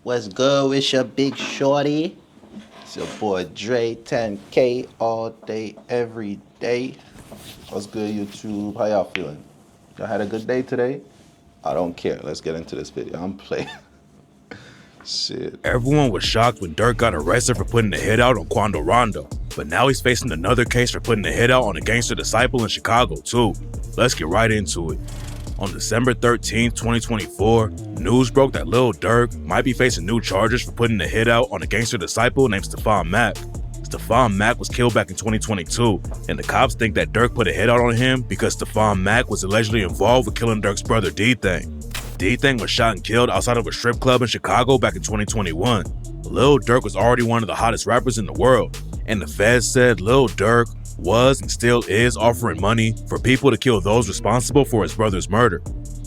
What's good with your big shorty? It's your boy Dre, 10K all day, every day. What's good, YouTube? How y'all feeling? Y'all had a good day today? I don't care. Let's get into this video. I'm playing. Shit. Everyone was shocked when Durk got arrested for putting a hit out on Quando Rondo, but now he's facing another case for putting a hit out on a gangster disciple in Chicago too. Let's get right into it. On December 13, 2024, news broke that Lil Durk might be facing new charges for putting a hit out on a gangster disciple named Stephon Mack. Stephon Mack was killed back in 2022, and the cops think that Durk put a hit out on him because Stephon Mack was allegedly involved with killing Durk's brother D-Thing. D-Thing was shot and killed outside of a strip club in Chicago back in 2021. Lil Durk was already one of the hottest rappers in the world, and the feds said Lil Durk was and still is offering money for people to kill those responsible for his brother's murder.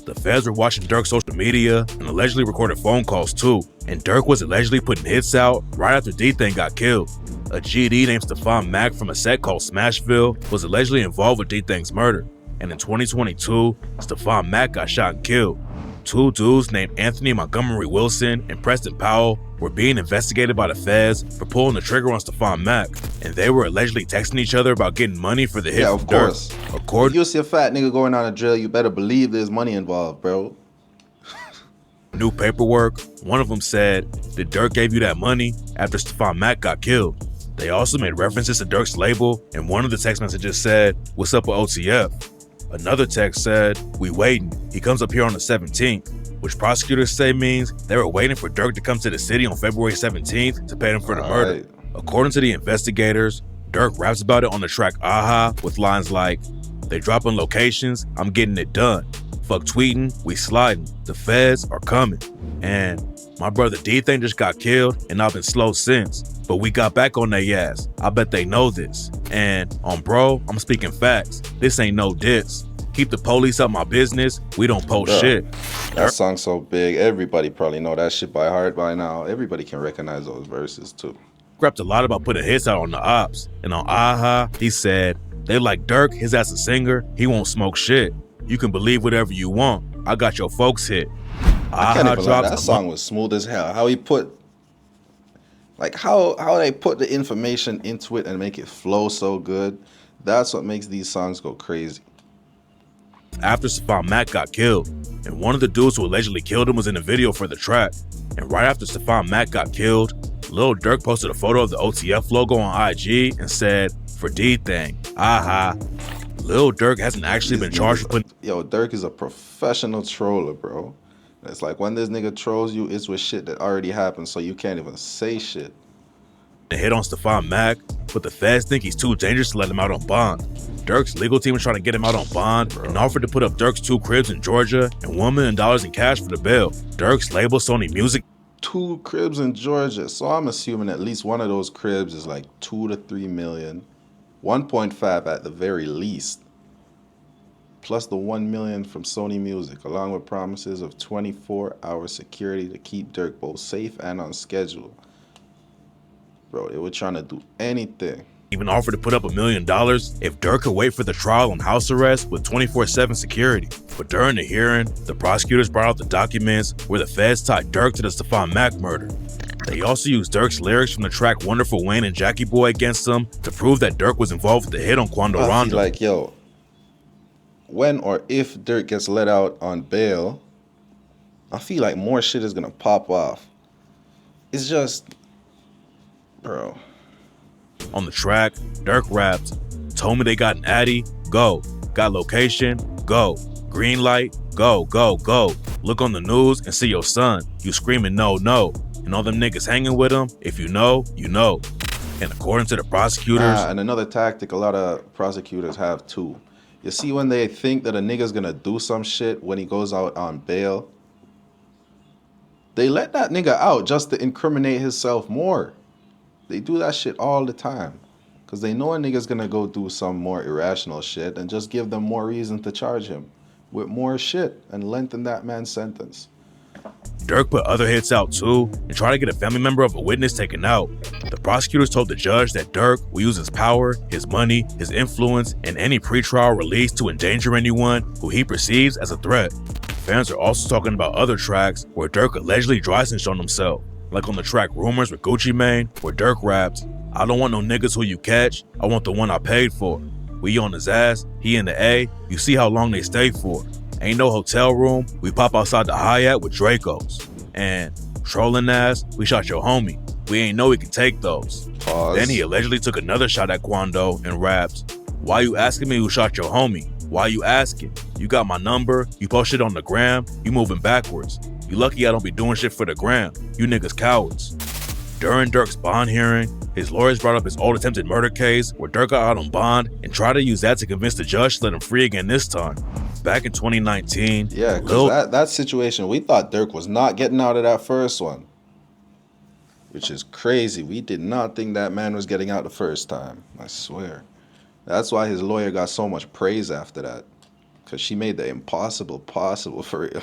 The feds were watching Durk's social media and allegedly recorded phone calls too, and Durk was allegedly putting hits out right after D-Thing got killed. A GD named Stephon Mack from a set called Smashville was allegedly involved with D-Thing's murder, and in 2022, Stephon Mack got shot and killed. Two dudes named Anthony Montgomery Wilson and Preston Powell were being investigated by the feds for pulling the trigger on Stephon Mack, and they were allegedly texting each other about getting money for the hit. Yeah, of course. According If you see a fat nigga going on a drill, you better believe there's money involved, bro. to new paperwork, one of them said that Durk gave you that money after Stephon Mack got killed. They also made references to Durk's label, and one of the text messages said, "What's up with OTF?" Another text said, "We waiting. He comes up here on the 17th," which prosecutors say means they were waiting for Durk to come to the city on February 17th to pay them for the murder. Right. According to the investigators, Durk raps about it on the track Aha with lines like, "They dropping locations, I'm getting it done. Fuck tweeting, we sliding. The feds are coming. And my brother D-Thing just got killed and I've been slow since. But we got back on their ass. I bet they know this. And on bro, I'm speaking facts. This ain't no diss. Keep the police up my business. We don't post shit." That song's so big. Everybody probably know that shit by heart by now. Everybody can recognize those verses too. Rapped a lot about putting hits out on the ops. And on Aha, he said, "They like Durk, his ass a singer, he won't smoke shit. You can believe whatever you want. I got your folks hit." I can't even lie. That song was smooth as hell. How he put, like how they put the information into it and make it flow so good. That's what makes these songs go crazy. After Stephon Mack got killed, and one of the dudes who allegedly killed him was in a video for the track. And right after Stephon Mack got killed, Lil Durk posted a photo of the OTF logo on IG and said, "For D-Thing, aha." Lil Durk hasn't actually been charged for putting Yo, Durk is a professional troller, bro. It's like when this nigga trolls you, it's with shit that already happened, so you can't even say shit. a hit on Stephon Mack, but the feds think he's too dangerous to let him out on bond. Durk's legal team was trying to get him out on bond and offered to put up Durk's 2 cribs in Georgia and $1 million in cash for the bail. Durk's label, Sony Music, 2 cribs in Georgia, so I'm assuming at least one of those cribs is like 2 to 3 million, 1.5 at the very least, plus the 1 million from Sony Music, along with promises of 24-hour security to keep Durk both safe and on schedule. Bro, they were trying to do anything. even offered to put up $1 million if Durk could wait for the trial on house arrest with 24/7 security. But during the hearing, the prosecutors brought out the documents where the feds tied Durk to the Stephon Mack murder. They also used Durk's lyrics from the track Wonderful Wayne and Jackie Boy against them to prove that Durk was involved with the hit on Quando I Rondo. feel like, yo, when or if Durk gets let out on bail, I feel like more shit is gonna pop off. It's just, bro. On the track, Durk rapped, "Told me they got an Addy, go. Got location, go. Green light, go, go, go. Look on the news and see your son. You screaming no, no. And all them niggas hanging with him, if you know, you know." And according to the prosecutors, And another tactic a lot of prosecutors have too. You see, when they think that a nigga's gonna do some shit when he goes out on bail, they let that nigga out just to incriminate himself more. They do that shit all the time. Because they know a nigga's gonna go do some more irrational shit and just give them more reason to charge him with more shit and lengthen that man's sentence. Durk put other hits out too and tried to get a family member of a witness taken out. The prosecutors told the judge that Durk will use his power, his money, his influence, and any pretrial release to endanger anyone who he perceives as a threat. Fans are also talking about other tracks where Durk allegedly dry snitched on himself, like on the track Rumors with Gucci Mane, where Durk raps, "I don't want no niggas who you catch, I want the one I paid for. We on his ass, he in the A, you see how long they stay for. Ain't no hotel room, we pop outside the Hyatt with Dracos. And trolling ass, we shot your homie, we ain't know he can take those." Pause. Then he allegedly took another shot at Quando and raps, "Why you asking me who shot your homie? Why you asking? You got my number, you post shit on the gram, you moving backwards. You lucky I don't be doing shit for the gram, you niggas cowards." During Durk's bond hearing, his lawyers brought up his old attempted murder case where Durk got out on bond and tried to use that to convince the judge to let him free again this time. Back in 2019, Yeah, because that situation, we thought Durk was not getting out of that first one. Which is crazy. We did not think that man was getting out the first time. I swear. That's why his lawyer got so much praise after that. Because she made the impossible possible for real.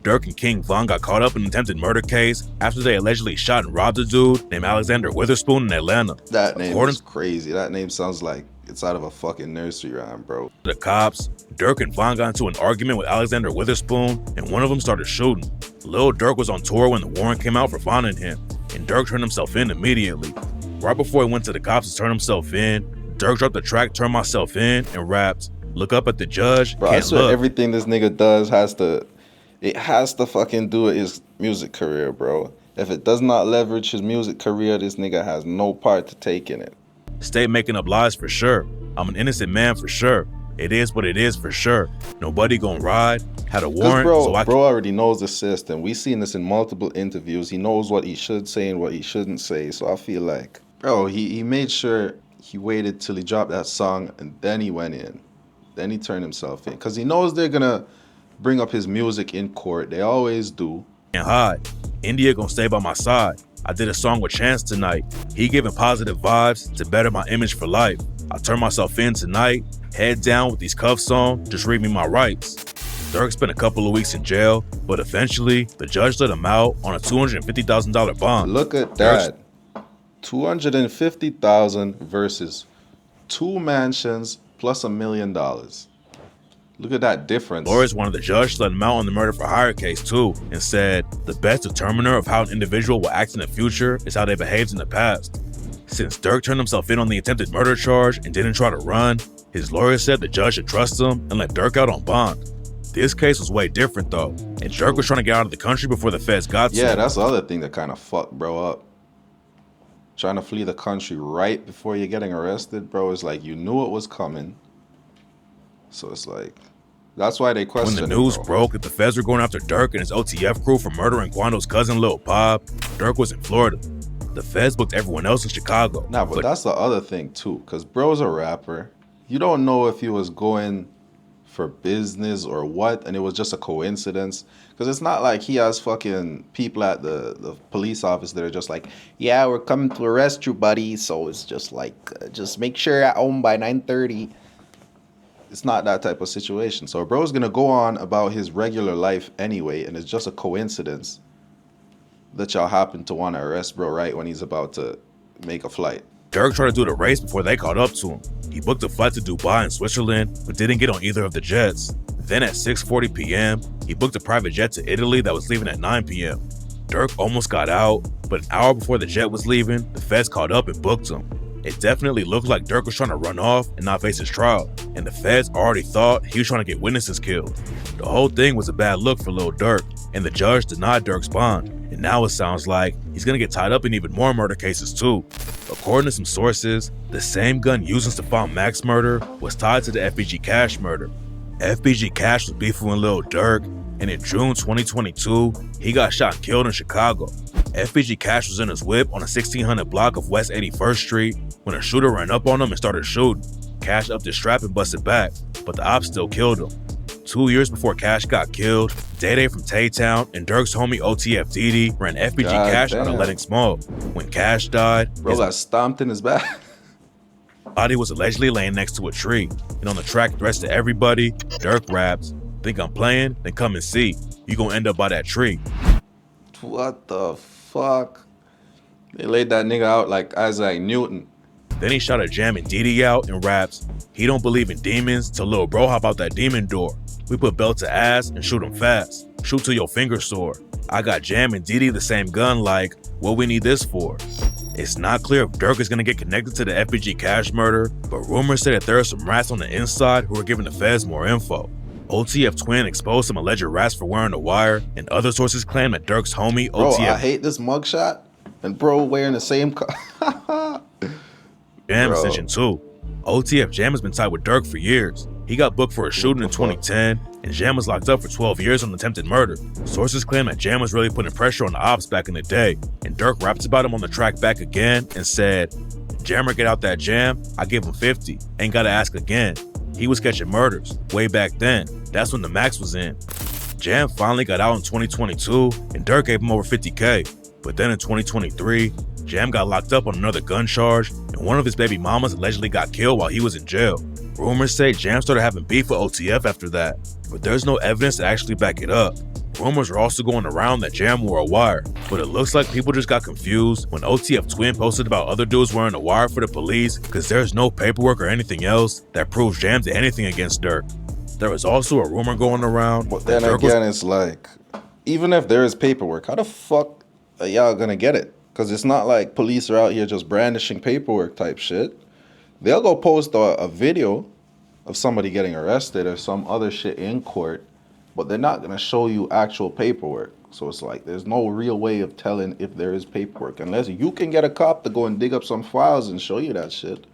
Durk and King Von got caught up in an attempted murder case after they allegedly shot and robbed a dude named Alexander Witherspoon in Atlanta. That name is crazy. That name sounds like it's out of a fucking nursery rhyme, bro. The cops, Durk and Von got into an argument with Alexander Witherspoon, and one of them started shooting. Lil Durk was on tour when the warrant came out for Von and him, and Durk turned himself in immediately. Right before he went to the cops to turn himself in, Durk dropped the track "Turn Myself In" and rapped, "Look up at the judge, bro, can't I swear look." everything this nigga does has to fucking do with his music career, bro. If it does not leverage his music career, this nigga has no part to take in it. Stay making up lies for sure. I'm an innocent man for sure. It is what it is for sure. Nobody gonna ride. Had a warrant, bro already knows the system. We seen this in multiple interviews. He knows what he should say and what he shouldn't say. So I feel like, bro, he made sure he waited till he dropped that song and then he went in. Then he turned himself in. Because he knows they're gonna bring up his music in court. They always do. And hide. India gonna stay by my side. I did a song with Chance tonight. He giving positive vibes to better my image for life. I turn myself in tonight. Head down with these cuffs on. Just read me my rights. Durk spent a couple of weeks in jail, but eventually the judge let him out on a $250,000 bond. Look at that. $250,000 versus 2 mansions plus $1 million. Look at that difference. Lawyers wanted the judge to let him out on the murder for hire case too, and said the best determiner of how an individual will act in the future is how they behaved in the past. Since Durk turned himself in on the attempted murder charge and didn't try to run, his lawyers said the judge should trust him and let Durk out on bond. This case was way different though, and Durk was trying to get out of the country before the feds got to him. Yeah, that's the other thing that kind of fucked bro up. Trying to flee the country right before you're getting arrested, bro, is like you knew it was coming. So it's like, that's why they questioned When the news bro. broke that the feds were going after Durk and his OTF crew for murdering Quando's cousin Lil Pop, Durk was in Florida. The feds booked everyone else in Chicago. Nah, but that's the other thing too, because bro's a rapper. You don't know if he was going for business or what, and it was just a coincidence. Because it's not like he has fucking people at the police office that are just like, yeah, we're coming to arrest you, buddy. So it's just like, just make sure you're at home by 9:30. It's not that type of situation. So bro's gonna go on about his regular life anyway, and it's just a coincidence that y'all happen to want to arrest bro right when he's about to make a flight. Durk tried to do the race before they caught up to him. He booked a flight to Dubai and Switzerland, but didn't get on either of the jets. Then at 6:40 p.m., he booked a private jet to Italy that was leaving at 9 p.m. Durk almost got out, but an hour before the jet was leaving, the feds caught up and booked him. It definitely looked like Durk was trying to run off and not face his trial, and the feds already thought he was trying to get witnesses killed. The whole thing was a bad look for Lil Durk, and the judge denied Durk's bond, and now it sounds like he's gonna get tied up in even more murder cases too. According to some sources, the same gun used in Stephon Mack's murder was tied to the FBG Cash murder. FBG Cash was beefing with Lil Durk, and in June 2022, he got shot and killed in Chicago. FBG Cash was in his whip on a 1600 block of West 81st Street when a shooter ran up on him and started shooting. Cash upped his strap and busted back, but the ops still killed him. 2 years before Cash got killed, Day from Tay-Town and Durk's homie OTF Didi ran FBG Cash out of letting smoke. When Cash died, bro got stomped in his back. Body was allegedly laying next to a tree, and on the track Threats to Everybody, Durk raps, "Think I'm playing? Then come and see. You gonna end up by that tree." What the fuck? They laid that nigga out like Isaac Newton. Then he shouted Jam and Didi out and raps, "He don't believe in demons till little bro hop out that demon door. We put belt to ass and shoot him fast. Shoot till your finger sore. I got Jam and Didi the same gun, like, what we need this for?" It's not clear if Durk is going to get connected to the FBG Cash murder, but rumors say that there are some rats on the inside who are giving the feds more info. OTF Twin exposed some alleged rats for wearing the wire, and other sources claim that Durk's homie Bro, OTF I hate this mugshot. And bro wearing the same Jam Bro. ascension too. OTF Jam has been tied with Durk for years. He got booked for a shooting in 2010, and Jam was locked up for 12 years on attempted murder. Sources claim that Jam was really putting pressure on the ops back in the day, and Durk raps about him on the track back again and said, "Jammer get out that jam, I give him 50, ain't gotta ask again." He was catching murders, way back then, that's when the max was in. Jam finally got out in 2022, and Durk gave him over 50K. But then in 2023, Jam got locked up on another gun charge, and one of his baby mamas allegedly got killed while he was in jail. Rumors say Jam started having beef with OTF after that, but there's no evidence to actually back it up. Rumors are also going around that Jam wore a wire, but it looks like people just got confused when OTF Twin posted about other dudes wearing a wire for the police, because there's no paperwork or anything else that proves Jam did anything against Durk. There was also a rumor going around But that then Durk again, it's like, even if there is paperwork, how the fuck are y'all gonna get it? Because it's not like police are out here just brandishing paperwork type shit. They'll go post a video of somebody getting arrested or some other shit in court, but they're not gonna show you actual paperwork. So it's like, there's no real way of telling if there is paperwork, unless you can get a cop to go and dig up some files and show you that shit.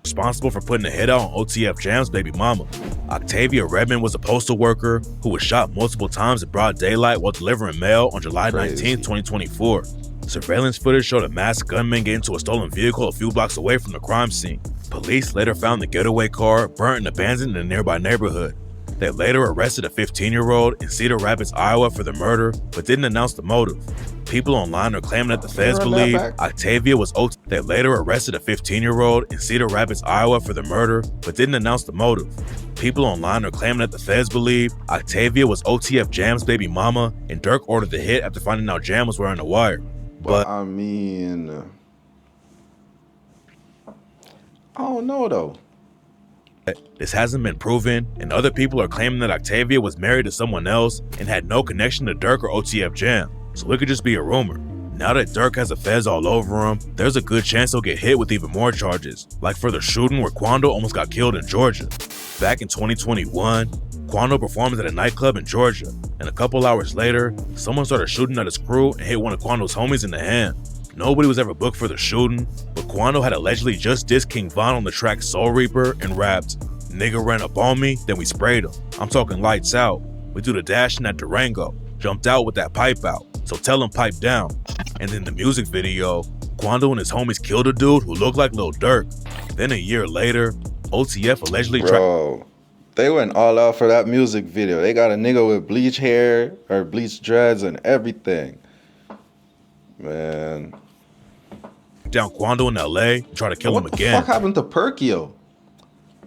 responsible for putting a hit out on OTF Jam's baby mama. Octavia Redmond was a postal worker who was shot multiple times in broad daylight while delivering mail on July 19, 2024. Surveillance footage showed a masked gunman get into a stolen vehicle a few blocks away from the crime scene. Police later found the getaway car burnt and abandoned in a nearby neighborhood. They later arrested a 15-year-old in Cedar Rapids, Iowa for the murder, but didn't announce the motive. People online are claiming that the feds believe Octavia was They later arrested a 15-year-old in Cedar Rapids, Iowa for the murder, but didn't announce the motive. People online are claiming that the feds believe Octavia was OTF Jam's baby mama, and Durk ordered the hit after finding out Jam was wearing a wire. But I mean, I don't know though. This hasn't been proven, and other people are claiming that Octavia was married to someone else and had no connection to Durk or OTF Jam, so it could just be a rumor. Now that Durk has the feds all over him, there's a good chance he'll get hit with even more charges, like for the shooting where Quando almost got killed in Georgia. Back in 2021, Quando performed at a nightclub in Georgia, and a couple hours later, someone started shooting at his crew and hit one of Quando's homies in the hand. Nobody was ever booked for the shooting, but Quando had allegedly just dissed King Von on the track Soul Reaper and rapped, "Nigga ran up on me, then we sprayed him. I'm talking lights out. We do the dash in that Durango. Jumped out with that pipe out, so tell him pipe down." And in the music video, Quando and his homies killed a dude who looked like Lil Durk. Then a year later, OTF allegedly Bro, they went all out for that music video. They got a nigga with bleach hair or bleach dreads and everything. Man. down Quando in LA and tried to kill him What again. the fuck happened to Perkio?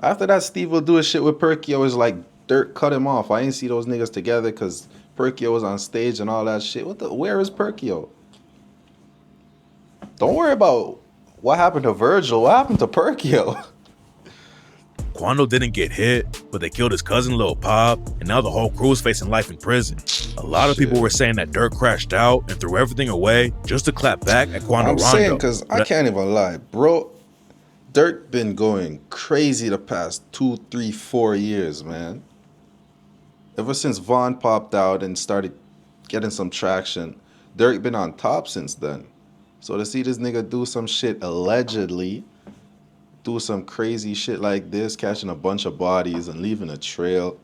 After that, Steve will do his shit with Perkio. It's like Durk cut him off. I ain't see those niggas together because Perkio was on stage and all that shit. Where is Perkio? Don't worry about what happened to Virgil. What happened to Perkio? Quando didn't get hit, but they killed his cousin Lil Pop, and now the whole crew is facing life in prison. A lot of people were saying that Durk crashed out and threw everything away just to clap back at Quando I'm Rondo. saying, because I can't even lie, bro. Durk been going crazy the past 2, 3, 4 years, man. Ever since Vaughn popped out and started getting some traction, Durk been on top since then. So to see this nigga do some shit allegedly, do some crazy shit like this, catching a bunch of bodies and leaving a trail,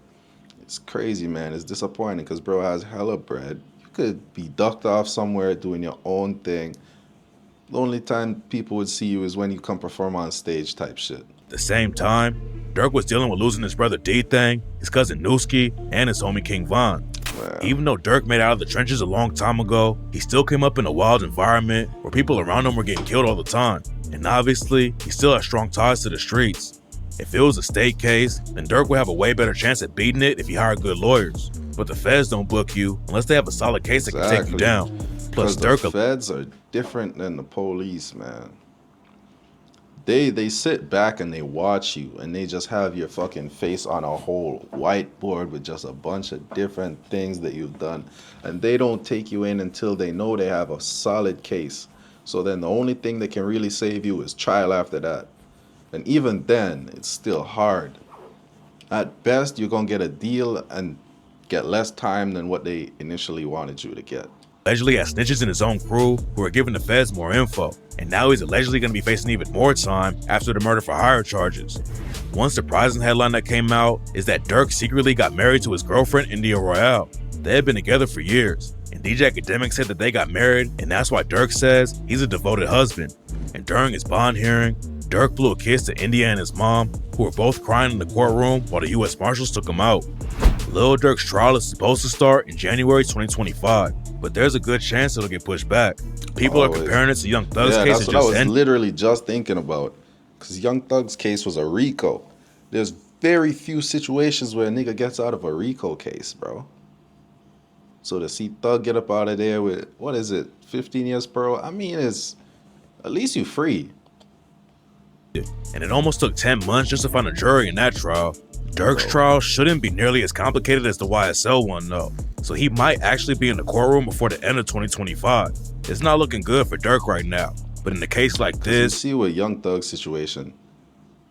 it's crazy, man. It's disappointing because bro has hella bread. You could be ducked off somewhere doing your own thing. The only time people would see you is when you come perform on stage type shit. At the same time, Durk was dealing with losing his brother D-Thang, his cousin Newski, and his homie King Von. Man. Even though Durk made it out of the trenches a long time ago, he still came up in a wild environment where people around him were getting killed all the time. And obviously, he still has strong ties to the streets. If it was a state case, then Durk would have a way better chance at beating it if he hired good lawyers. But the feds don't book you unless they have a solid case that can take you down. Plus, Because the feds are different than the police, man. They sit back and they watch you and they just have your fucking face on a whole whiteboard with just a bunch of different things that you've done. And they don't take you in until they know they have a solid case. So then the only thing that can really save you is trial after that. And even then, it's still hard. At best, you're gonna get a deal and get less time than what they initially wanted you to get. Allegedly had snitches in his own crew who were giving the feds more info, and now he's allegedly going to be facing even more time after the murder for hire charges. One surprising headline that came out is that Durk secretly got married to his girlfriend, India Royale. They had been together for years, and DJ Academic said that they got married, and that's why Durk says he's a devoted husband. And during his bond hearing, Durk blew a kiss to India and his mom, who were both crying in the courtroom while the U.S. Marshals took him out. Lil Durk's trial is supposed to start in January 2025, but there's a good chance it'll get pushed back. People are comparing it to Young Thug's case that's that what I just was ended. literally just thinking about. Because Young Thug's case was a RICO. There's very few situations where a nigga gets out of a RICO case, bro. So to see Thug get up out of there with, what is it, 15 years parole? I mean, it's, at least you free. And it almost took 10 months just to find a jury in that trial. Durk's trial shouldn't be nearly as complicated as the YSL one though, so he might actually be in the courtroom before the end of 2025. It's not looking good for Durk right now, but in a case like You this, see with Young Thug's situation,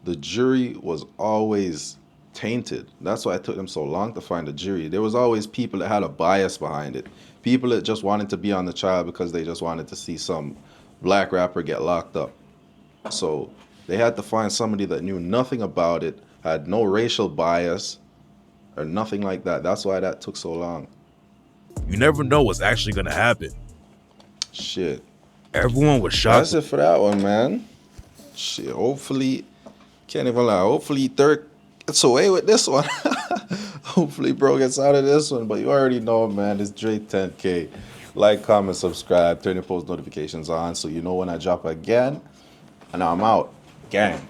the jury was always tainted. That's why it took them so long to find a jury. There was always people that had a bias behind it. People that just wanted to be on the trial because they just wanted to see some black rapper get locked up. So they had to find somebody that knew nothing about it, had no racial bias or nothing like that. That's why that took so long. you never know what's actually gonna happen. Shit. Everyone was shocked. That's it for that one, man. Shit, hopefully, can't even lie. Hopefully Durk gets away with this one. Hopefully bro gets out of this one. But you already know, man, it's Dre 10K. Like, comment, subscribe, turn your post notifications on so you know when I drop again. And I'm out. Gang.